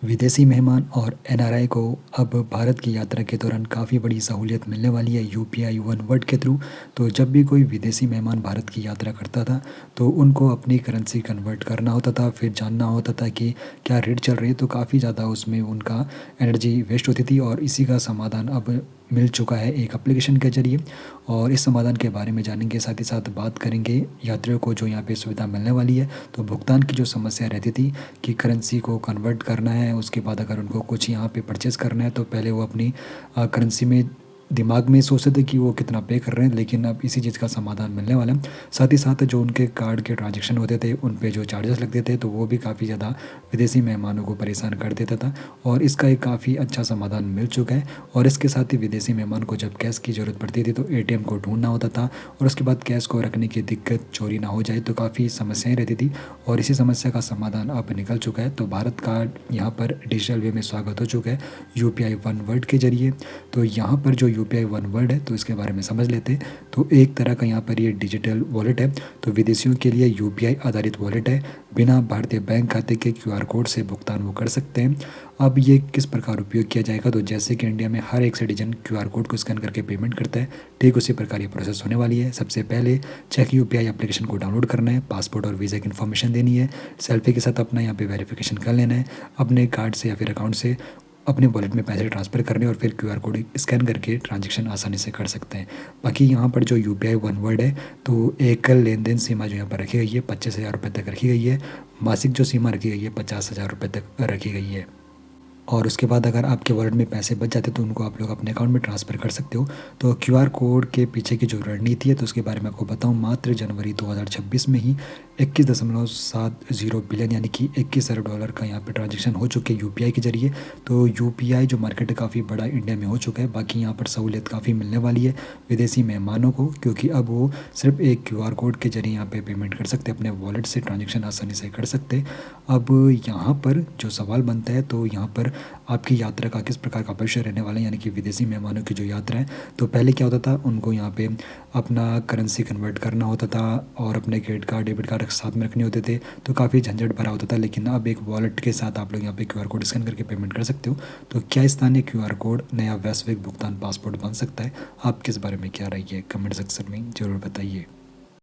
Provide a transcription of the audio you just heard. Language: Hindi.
विदेशी मेहमान और एनआरआई को अब भारत की यात्रा के दौरान काफ़ी बड़ी सहूलियत मिलने वाली है यूपीआई वन वर्ल्ड के थ्रू। तो जब भी कोई विदेशी मेहमान भारत की यात्रा करता था तो उनको अपनी करेंसी कन्वर्ट करना होता था, फिर जानना होता था कि क्या रेट चल रही है, तो काफ़ी ज़्यादा उसमें उनका एनर्जी वेस्ट होती थी। और इसी का समाधान अब मिल चुका है एक एप्लीकेशन के ज़रिए, और इस समाधान के बारे में जानेंगे, साथ ही साथ बात करेंगे यात्रियों को जो यहाँ पे सुविधा मिलने वाली है। तो भुगतान की जो समस्या रहती थी कि करेंसी को कन्वर्ट करना है, उसके बाद अगर उनको कुछ यहाँ पे परचेज़ करना है तो पहले वो अपनी करेंसी में दिमाग में सोचते थे कि वो कितना पे कर रहे हैं, लेकिन अब इसी चीज़ का समाधान मिलने वाला है। साथ ही साथ जो उनके कार्ड के ट्रांजैक्शन होते थे उन पे जो चार्जेस लगते थे तो वो भी काफ़ी ज़्यादा विदेशी मेहमानों को परेशान कर देता था, और इसका एक काफ़ी अच्छा समाधान मिल चुका है। और इसके साथ ही विदेशी मेहमान को जब कैश की ज़रूरत पड़ती थी तो एटीएम को ढूंढना होता था, और उसके बाद कैश को रखने की दिक्कत, चोरी ना हो जाए, तो काफ़ी समस्याएं रहती थी। और इसी समस्या का समाधान अब निकल चुका है। तो भारत का यहाँ पर डिजिटल वे में स्वागत हो चुका है यूपीआई वन वर्ल्ड के जरिए। तो यहाँ पर जो यूपीआई वन वर्ल्ड है तो इसके बारे में समझ लेते हैं। तो एक तरह का यहाँ पर ये डिजिटल वॉलेट है। तो विदेशियों के लिए यूपीआई आधारित वॉलेट है। बिना भारतीय बैंक खाते के क्यूआर कोड से भुगतान वो कर सकते हैं। अब ये किस प्रकार उपयोग किया जाएगा, तो जैसे कि इंडिया में हर एक सिटीजन क्यूआर कोड को स्कैन करके पेमेंट करता है, ठीक उसी प्रकार ये प्रोसेस होने वाली है। सबसे पहले चेक यूपीआई एप्लीकेशन को डाउनलोड करना है, पासपोर्ट और वीज़ा की इन्फॉर्मेशन देनी है, सेल्फी के साथ अपना यहाँ पे वेरिफिकेशन कर लेना है, अपने कार्ड से या फिर अकाउंट से अपने वॉलेट में पैसे ट्रांसफ़र करने, और फिर क्यूआर कोड स्कैन करके ट्रांजैक्शन आसानी से कर सकते हैं। बाकी यहाँ पर जो यूपीआई वन वर्ल्ड है तो एकल लेन देन सीमा जो यहाँ पर रखी गई है 25,000 रुपये तक रखी गई है। मासिक जो सीमा रखी गई है 50,000 रुपये तक रखी गई है। और उसके बाद अगर आपके वॉलेट में पैसे बच जाते तो उनको आप लोग अपने अकाउंट में ट्रांसफ़र कर सकते हो। तो क्यूआर कोड के पीछे की जो रणनीति है तो उसके बारे में आपको बताऊं, मात्र जनवरी 2026 में ही 21.70 बिलियन यानी कि 21 अरब डॉलर का यहाँ पे ट्रांजैक्शन हो चुके हैं यूपीआई के जरिए। तो यूपीआई जो मार्केट है काफ़ी बड़ा इंडिया में हो चुका है। बाकी यहाँ पर सहूलियत काफ़ी मिलने वाली है विदेशी मेहमानों को, क्योंकि अब वो सिर्फ एक क्यूआर कोड के जरिए यहाँ पे पेमेंट कर सकते हैं, अपने वॉलेट से ट्रांजेक्शन आसानी से कर सकते हैं। अब यहाँ पर जो सवाल बनता है तो यहाँ पर आपकी यात्रा का किस प्रकार का भविष्य रहने वाला है, यानी कि विदेशी मेहमानों की जो यात्रा है। तो पहले क्या होता था, उनको यहाँ पे अपना करेंसी कन्वर्ट करना होता था और अपने क्रेडिट कार्ड डेबिट कार्ड साथ में रखने होते थे, तो काफ़ी झंझट भरा होता था। लेकिन अब एक वॉलेट के साथ आप लोग यहाँ पे क्यूआर कोड स्कैन करके पेमेंट कर सकते हो। तो क्या स्थानीय क्यूआर कोड नया वैश्विक भुगतान पासपोर्ट बन सकता है? आप किस बारे में क्या राय है, कमेंट सेक्शन में ज़रूर बताइए।